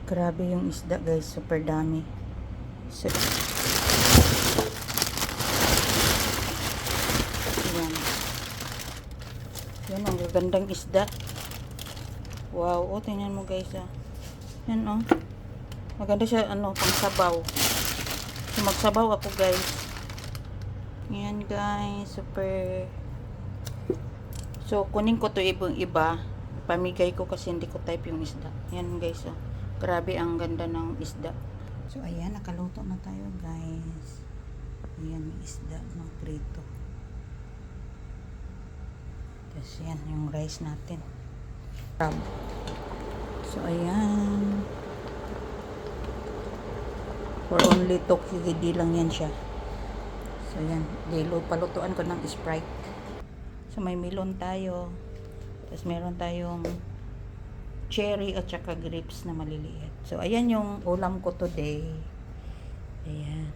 Grabe yung isda guys, super dami. So, yan. Yan ang gagandang isda. Wow, oh, tingnan mo guys ah. Yan oh. Maganda siya pang sabaw. So, magsabaw ako guys. Yan guys, super. So, kunin ko to ibang iba. Pamigay ko kasi hindi ko type yung isda. Yan guys oh. Grabe ang ganda ng isda. So, ayan, nakaluto na tayo guys. Ayan yung isda ng prito. Tapos yan yung rice natin. So, ayan. For only Tokyo lang yan siya. So, yan. Palutuan ko ng Sprite. So, may melon tayo. Tapos, meron tayong cherry at saka grapes na maliliit. So, ayan yung ulam ko today. Ayan.